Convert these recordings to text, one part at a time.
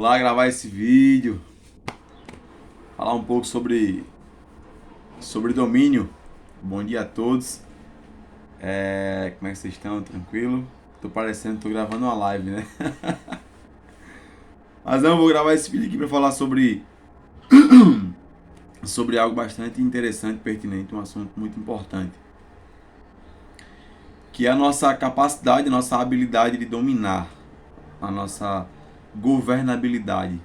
lá gravar esse vídeo, falar um pouco sobre domínio. Bom dia a todos. Como é que vocês estão? Tranquilo? Tô parecendo que tô gravando uma live, né? Mas não, vou gravar esse vídeo aqui para falar sobre algo bastante interessante, pertinente, um assunto muito importante, que é a nossa capacidade, a nossa habilidade de dominar, a nossa governabilidade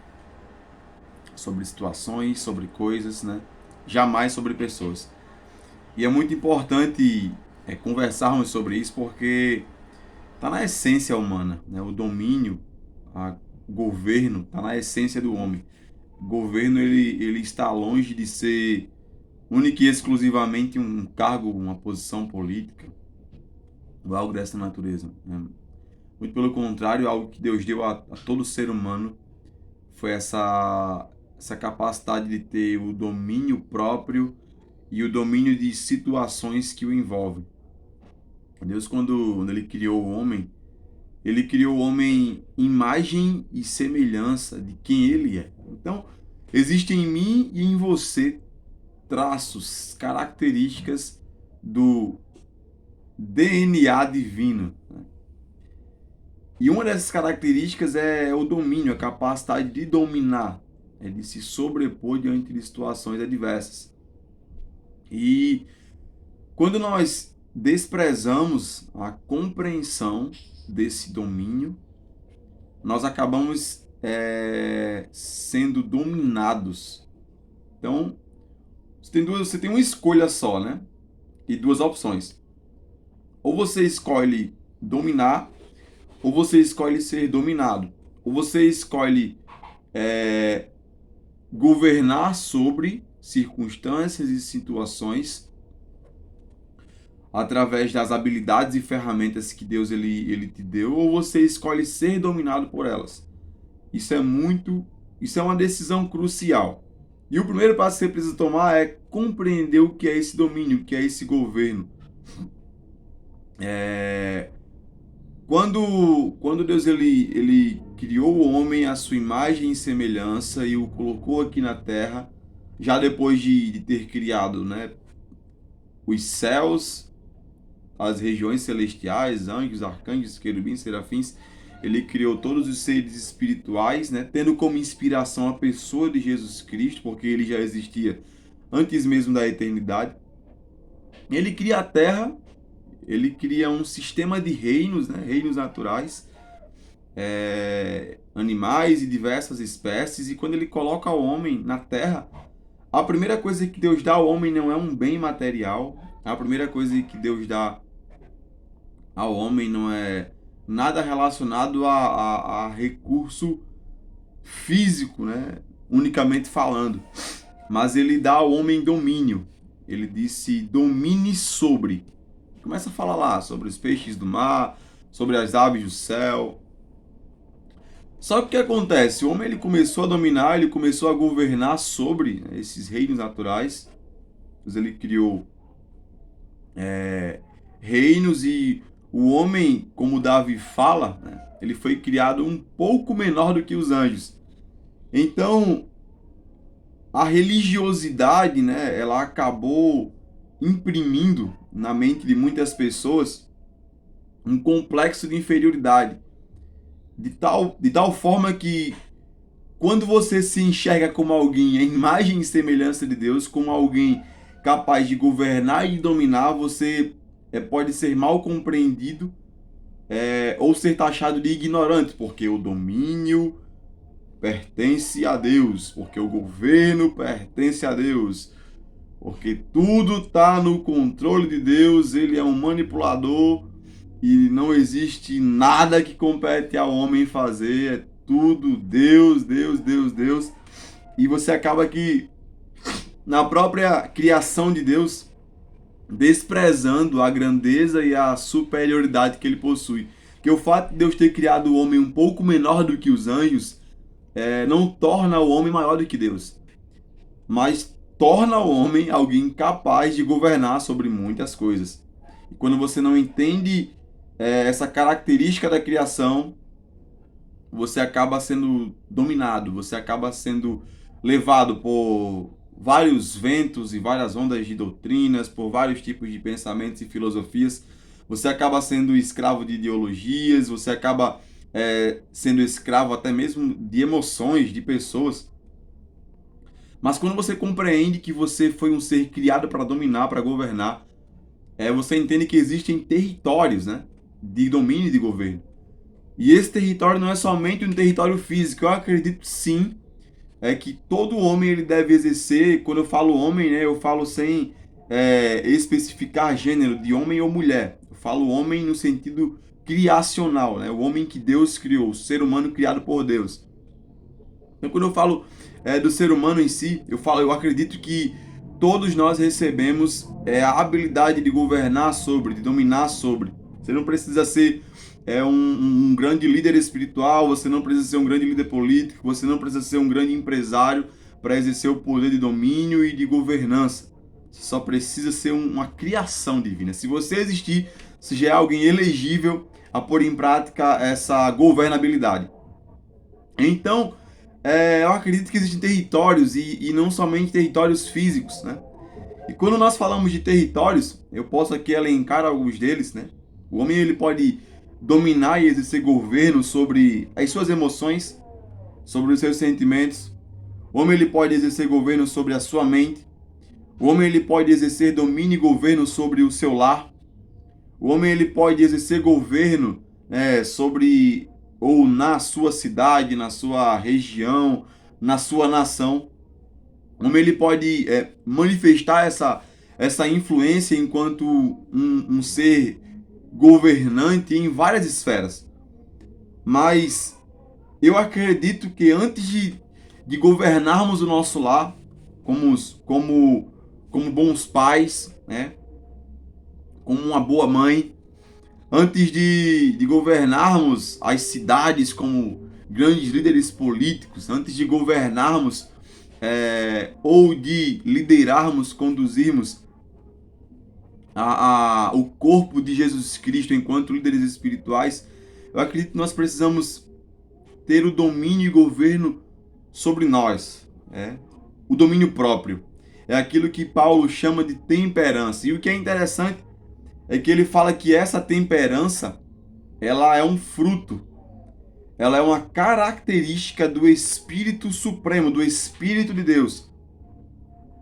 sobre situações, sobre coisas, né? Jamais sobre pessoas. E é muito importante conversarmos sobre isso porque está na essência humana, né? O domínio, o governo está na essência do homem. O governo ele está longe de ser único e exclusivamente um cargo, uma posição política ou algo dessa natureza, né? Muito pelo contrário, algo que Deus deu a todo ser humano foi essa capacidade de ter o domínio próprio e o domínio de situações que o envolvem. Deus, quando ele criou o homem imagem e semelhança de quem ele é. Então, existem em mim e em você traços, características do DNA divino. E uma dessas características é o domínio, a capacidade de dominar, de se sobrepor diante de situações adversas. E quando nós desprezamos a compreensão desse domínio, nós acabamos sendo dominados. Então, você tem uma escolha só, né? E duas opções. Ou você escolhe dominar, ou você escolhe ser dominado. Ou você escolhe governar sobre circunstâncias e situações através das habilidades e ferramentas que Deus ele te deu, ou você escolhe ser dominado por elas. Isso é uma decisão crucial. E o primeiro passo que você precisa tomar é compreender o que é esse domínio, o que é esse governo. Quando Deus ele criou o homem à sua imagem e semelhança e o colocou aqui na terra, já depois de ter criado, né, os céus, as regiões celestiais, anjos, arcanjos, querubins, serafins, ele criou todos os seres espirituais, né, tendo como inspiração a pessoa de Jesus Cristo, porque ele já existia antes mesmo da eternidade. Ele cria a terra, ele cria um sistema de reinos, né, reinos naturais, animais e diversas espécies, e quando ele coloca o homem na terra, a primeira coisa que Deus dá ao homem não é um bem material, a primeira coisa que Deus dá ao homem não é nada relacionado a recurso físico, né? Unicamente falando. Mas ele dá ao homem domínio. Ele disse, domine sobre. Começa a falar lá sobre os peixes do mar, sobre as aves do céu. Só que o que acontece? O homem ele começou a dominar, ele começou a governar sobre, né, esses reinos naturais. Ele criou reinos e o homem, como Davi fala, né, ele foi criado um pouco menor do que os anjos. Então, a religiosidade, né, ela acabou imprimindo na mente de muitas pessoas um complexo de inferioridade. De tal forma que quando você se enxerga como alguém, a imagem e semelhança de Deus, como alguém capaz de governar e dominar, você pode ser mal compreendido ou ser taxado de ignorante, porque o domínio pertence a Deus, porque o governo pertence a Deus, porque tudo está no controle de Deus, ele é um manipulador e não existe nada que compete ao homem fazer, é tudo Deus, Deus, Deus, Deus. E você acaba que, na própria criação de Deus, desprezando a grandeza e a superioridade que ele possui. Que o fato de Deus ter criado o homem um pouco menor do que os anjos não torna o homem maior do que Deus, mas torna o homem alguém capaz de governar sobre muitas coisas. E quando você não entende essa característica da criação, você acaba sendo dominado, você acaba sendo levado por vários ventos e várias ondas de doutrinas, por vários tipos de pensamentos e filosofias. Você acaba sendo escravo de ideologias, você acaba sendo escravo até mesmo de emoções de pessoas. Mas quando você compreende que você foi um ser criado para dominar, para governar, você entende que existem territórios, né, de domínio e de governo. E esse território não é somente um território físico. Eu acredito sim que todo homem ele deve exercer. Quando eu falo homem, né, eu falo sem especificar gênero de homem ou mulher. Eu falo homem no sentido criacional, né, o homem que Deus criou, o ser humano criado por Deus. Então, quando eu falo do ser humano em si, eu acredito que todos nós recebemos a habilidade de governar sobre, de dominar sobre. Você não precisa ser um grande líder espiritual, você não precisa ser um grande líder político, você não precisa ser um grande empresário para exercer o poder de domínio e de governança. Você só precisa ser uma criação divina. Se você existir, você já é alguém elegível a pôr em prática essa governabilidade. Então, eu acredito que existem territórios e não somente territórios físicos, né? E quando nós falamos de territórios, eu posso aqui elencar alguns deles, né? O homem ele pode dominar e exercer governo sobre as suas emoções, sobre os seus sentimentos. O homem ele pode exercer governo sobre a sua mente. O homem ele pode exercer domínio e governo sobre o seu lar. O homem ele pode exercer governo sobre ou na sua cidade, na sua região, na sua nação. O homem ele pode manifestar essa influência enquanto um ser governante em várias esferas. Mas eu acredito que antes de governarmos o nosso lar, como bons pais, né? Como uma boa mãe, antes de governarmos as cidades como grandes líderes políticos, antes de governarmos ou de liderarmos, conduzirmos o corpo de Jesus Cristo enquanto líderes espirituais, eu acredito que nós precisamos ter o domínio e governo sobre nós, o domínio próprio. É aquilo que Paulo chama de temperança. E o que é interessante é que ele fala que essa temperança, ela é um fruto, ela é uma característica do Espírito Supremo, do Espírito de Deus.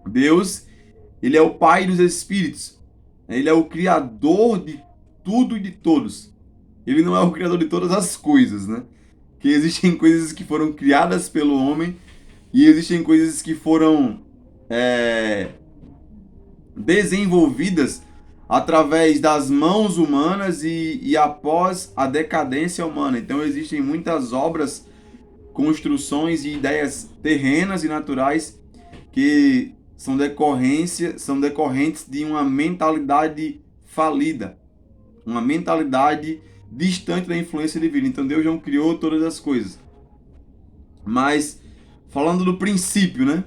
Deus, ele é o Pai dos Espíritos, ele é o Criador de tudo e de todos. Ele não é o Criador de todas as coisas, né? Que existem coisas que foram criadas pelo homem e existem coisas que foram desenvolvidas através das mãos humanas e após a decadência humana. Então existem muitas obras, construções e ideias terrenas e naturais que são decorrentes de uma mentalidade falida, uma mentalidade distante da influência divina. Então Deus não criou todas as coisas. Mas falando do princípio, né?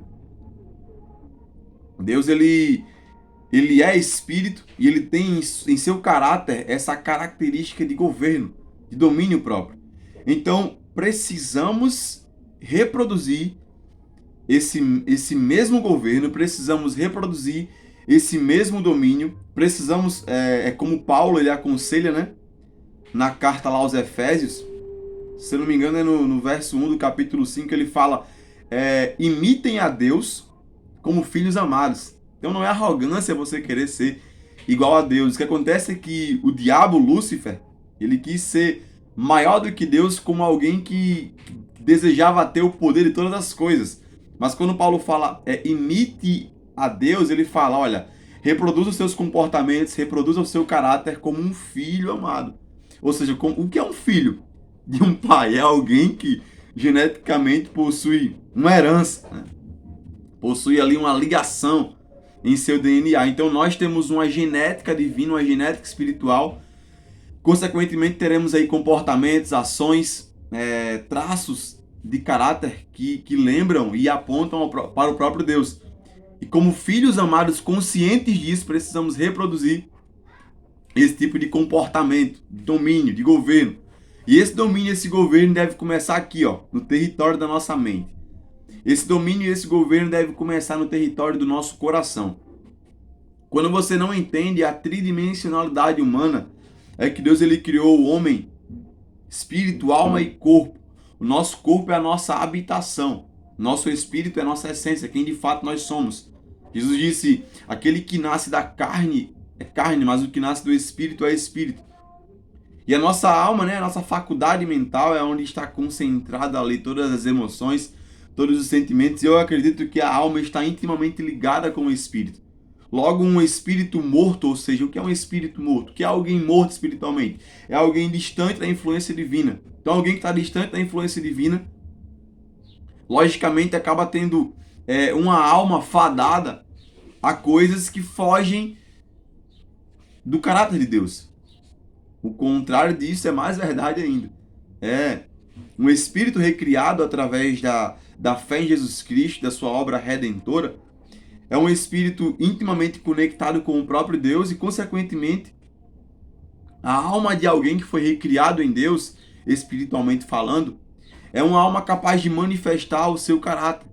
Deus ele é espírito e ele tem em seu caráter essa característica de governo, de domínio próprio. Então, precisamos reproduzir esse mesmo governo, precisamos reproduzir esse mesmo domínio, precisamos, como Paulo ele aconselha, né? Na carta lá aos Efésios, se eu não me engano é no verso 1 do capítulo 5, ele fala, imitem a Deus como filhos amados. Então não é arrogância você querer ser igual a Deus. O que acontece é que o diabo, Lúcifer, ele quis ser maior do que Deus como alguém que desejava ter o poder de todas as coisas. Mas quando Paulo fala imite a Deus, ele fala, olha, reproduza os seus comportamentos, reproduza o seu caráter como um filho amado. Ou seja, o que é um filho de um pai? É alguém que geneticamente possui uma herança, né? Possui ali uma ligação em seu DNA. Então nós temos uma genética divina, uma genética espiritual. Consequentemente teremos aí comportamentos, ações, traços de caráter que lembram e apontam para o próprio Deus. E como filhos amados, conscientes disso, precisamos reproduzir esse tipo de comportamento, de domínio, de governo. E esse domínio, esse governo deve começar aqui, ó, no território da nossa mente. Esse domínio e esse governo deve começar no território do nosso coração. Quando você não entende a tridimensionalidade humana, é que Deus ele criou o homem, espírito, alma e corpo. O nosso corpo é a nossa habitação. Nosso espírito é a nossa essência, quem de fato nós somos. Jesus disse, aquele que nasce da carne é carne, mas o que nasce do espírito é espírito. E a nossa alma, né, a nossa faculdade mental é onde está concentrada ali todas as emoções, todos os sentimentos. E eu acredito que a alma está intimamente ligada com o espírito. Logo, um espírito morto, ou seja, o que é um espírito morto? O que é alguém morto espiritualmente? É alguém distante da influência divina. Então, alguém que está distante da influência divina, logicamente, acaba tendo uma alma fadada a coisas que fogem do caráter de Deus. O contrário disso é mais verdade ainda. É um espírito recriado através da fé em Jesus Cristo, da sua obra redentora, é um espírito intimamente conectado com o próprio Deus e, consequentemente, a alma de alguém que foi recriado em Deus, espiritualmente falando, é uma alma capaz de manifestar o seu caráter.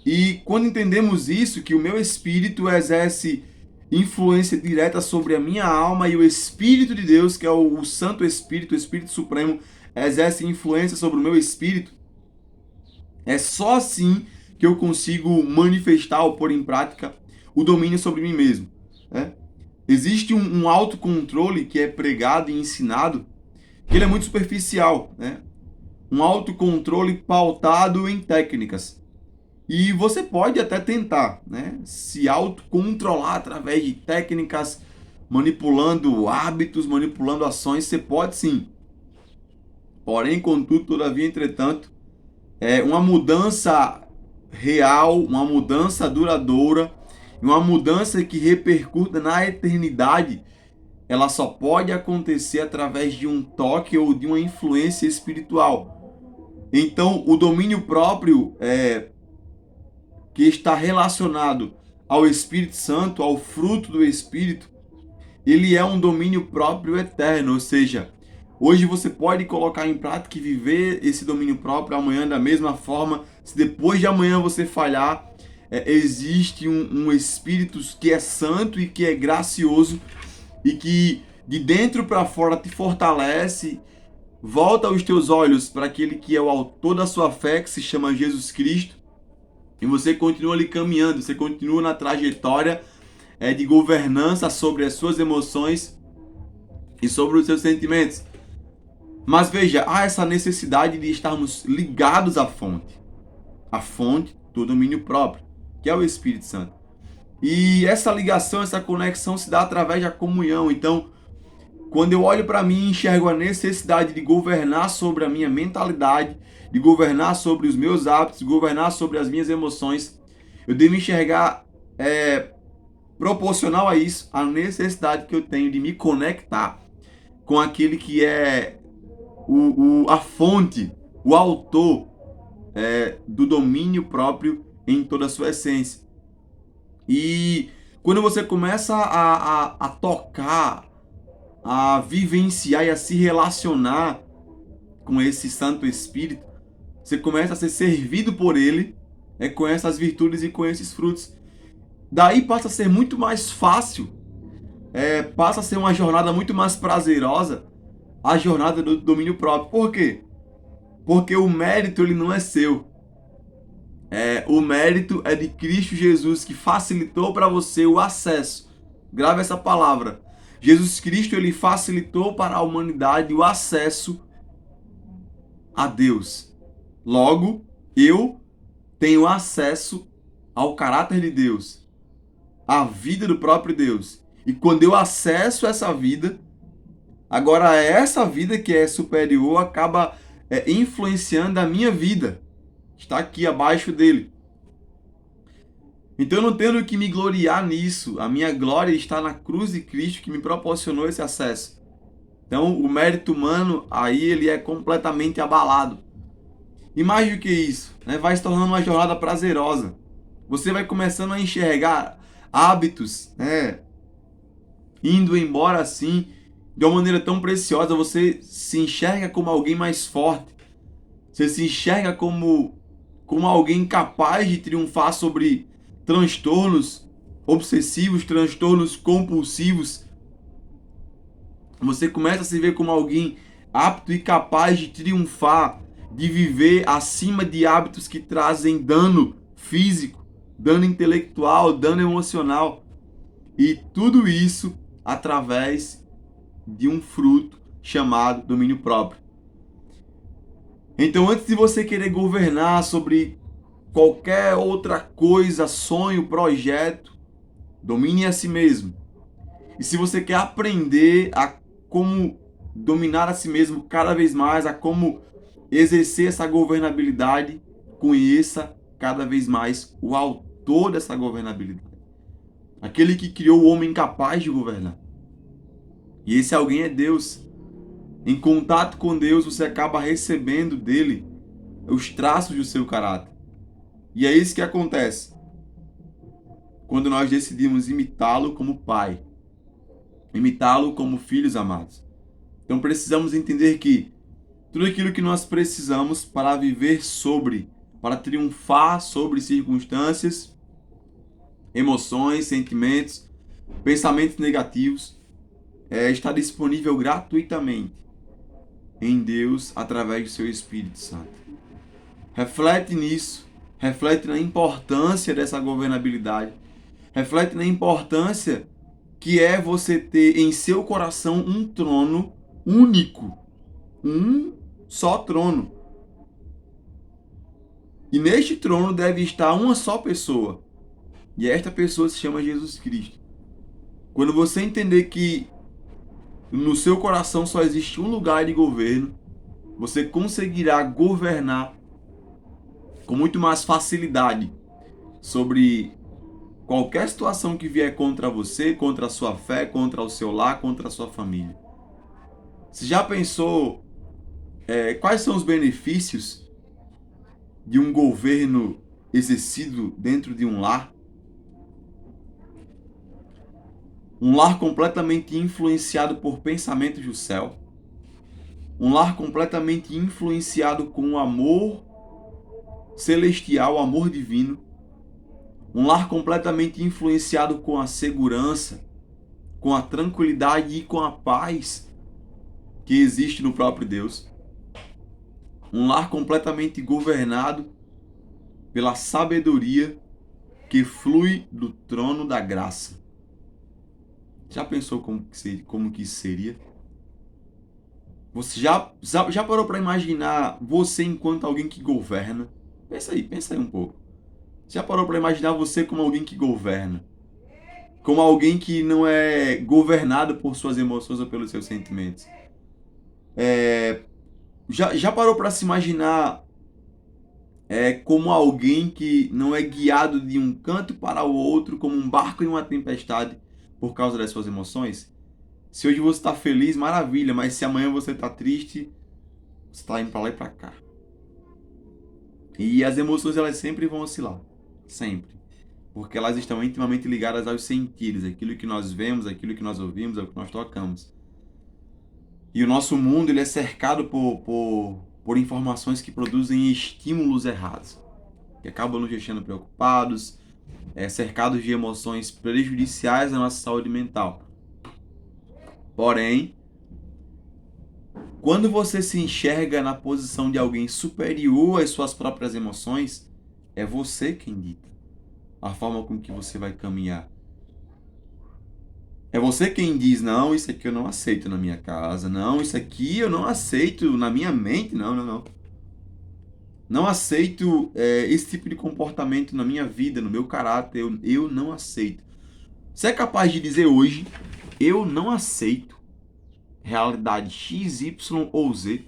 E quando entendemos isso, que o meu espírito exerce influência direta sobre a minha alma e o Espírito de Deus, que é o Santo Espírito, o Espírito Supremo, exerce influência sobre o meu espírito, é só assim que eu consigo manifestar ou pôr em prática o domínio sobre mim mesmo. Né? Existe um autocontrole que é pregado e ensinado, que ele é muito superficial. Né? Um autocontrole pautado em técnicas. E você pode até tentar, né, se autocontrolar através de técnicas, manipulando hábitos, manipulando ações, você pode sim. Porém, contudo, todavia, entretanto, uma mudança real, uma mudança duradoura, uma mudança que repercuta na eternidade, ela só pode acontecer através de um toque ou de uma influência espiritual. Então, o domínio próprio que está relacionado ao Espírito Santo, ao fruto do Espírito, ele é um domínio próprio eterno, ou seja, hoje você pode colocar em prática e viver esse domínio próprio, amanhã da mesma forma. Se depois de amanhã você falhar, existe um Espírito que é santo e que é gracioso e que de dentro para fora te fortalece, volta os teus olhos para aquele que é o autor da sua fé, que se chama Jesus Cristo, e você continua ali caminhando, você continua na trajetória de governança sobre as suas emoções e sobre os seus sentimentos. Mas veja, há essa necessidade de estarmos ligados à fonte do domínio próprio, que é o Espírito Santo. E essa ligação, essa conexão se dá através da comunhão. Então, quando eu olho para mim e enxergo a necessidade de governar sobre a minha mentalidade, de governar sobre os meus hábitos, de governar sobre as minhas emoções, eu devo enxergar proporcional a isso, a necessidade que eu tenho de me conectar com aquele que é a fonte, o autor do domínio próprio em toda a sua essência. E quando você começa a tocar, a vivenciar e a se relacionar com esse Santo Espírito, você começa a ser servido por ele, com essas virtudes e com esses frutos. Daí passa a ser muito mais fácil, passa a ser uma jornada muito mais prazerosa, a jornada do domínio próprio. Por quê? Porque o mérito ele não é seu. O mérito é de Cristo Jesus, que facilitou para você o acesso. Grave essa palavra. Jesus Cristo ele facilitou para a humanidade o acesso a Deus. Logo, eu tenho acesso ao caráter de Deus, à vida do próprio Deus. E quando eu acesso essa vida, agora essa vida que é superior acaba influenciando a minha vida. Está aqui abaixo dele. Então eu não tenho que me gloriar nisso. A minha glória está na cruz de Cristo que me proporcionou esse acesso. Então o mérito humano aí ele é completamente abalado. E mais do que isso, vai se tornando uma jornada prazerosa. Você vai começando a enxergar hábitos, indo embora assim, de uma maneira tão preciosa, você se enxerga como alguém mais forte. Você se enxerga como alguém capaz de triunfar sobre transtornos obsessivos, transtornos compulsivos. Você começa a se ver como alguém apto e capaz de triunfar, de viver acima de hábitos que trazem dano físico, dano intelectual, dano emocional. E tudo isso através de um fruto chamado domínio próprio. Então, antes de você querer governar sobre qualquer outra coisa, sonho, projeto, domine a si mesmo. E se você quer aprender a como dominar a si mesmo cada vez mais, a como exercer essa governabilidade, conheça cada vez mais o autor dessa governabilidade. Aquele que criou o homem capaz de governar. E esse alguém é Deus. Em contato com Deus, você acaba recebendo dele os traços do seu caráter. E é isso que acontece quando nós decidimos imitá-lo como pai, imitá-lo como filhos amados. Então precisamos entender que tudo aquilo que nós precisamos para viver sobre, para triunfar sobre circunstâncias, emoções, sentimentos, pensamentos negativos, está disponível gratuitamente em Deus através do seu Espírito Santo. Reflete nisso, reflete na importância dessa governabilidade, reflete na importância que é você ter em seu coração um trono único, um só trono. E neste trono deve estar uma só pessoa, e esta pessoa se chama Jesus Cristo. Quando você entender que no seu coração só existe um lugar de governo, você conseguirá governar com muito mais facilidade sobre qualquer situação que vier contra você, contra a sua fé, contra o seu lar, contra a sua família. Você já pensou quais são os benefícios de um governo exercido dentro de um lar? Um lar completamente influenciado por pensamentos do céu. Um lar completamente influenciado com o amor celestial, o amor divino. Um lar completamente influenciado com a segurança, com a tranquilidade e com a paz que existe no próprio Deus. Um lar completamente governado pela sabedoria que flui do trono da graça. Já pensou como que isso seria? Você já parou para imaginar você enquanto alguém que governa? Pensa aí um pouco. Já parou para imaginar você como alguém que governa? Como alguém que não é governado por suas emoções ou pelos seus sentimentos? Já parou para se imaginar como alguém que não é guiado de um canto para o outro, como um barco em uma tempestade, por causa das suas emoções? Se hoje você está feliz, maravilha, mas se amanhã você está triste, você está indo para lá e para cá. E as emoções, elas sempre vão oscilar. Sempre. Porque elas estão intimamente ligadas aos sentidos, aquilo que nós vemos, aquilo que nós ouvimos, é o que nós tocamos. E o nosso mundo, ele é cercado por informações que produzem estímulos errados, que acabam nos deixando preocupados, cercados de emoções prejudiciais à nossa saúde mental. Porém, quando você se enxerga na posição de alguém superior às suas próprias emoções, é você quem dita a forma com que você vai caminhar. É você quem diz, não, isso aqui eu não aceito na minha casa, não, isso aqui eu não aceito na minha mente, não. Não aceito esse tipo de comportamento na minha vida, no meu caráter, eu não aceito. Você é capaz de dizer hoje, eu não aceito realidade X, Y ou Z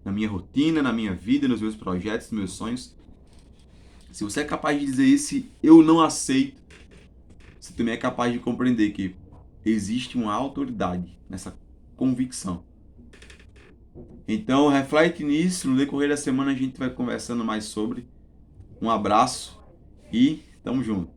na minha rotina, na minha vida, nos meus projetos, nos meus sonhos? Se você é capaz de dizer esse eu não aceito, você também é capaz de compreender que existe uma autoridade nessa convicção. Então, reflete nisso. No decorrer da semana a gente vai conversando mais sobre. Um abraço e tamo junto.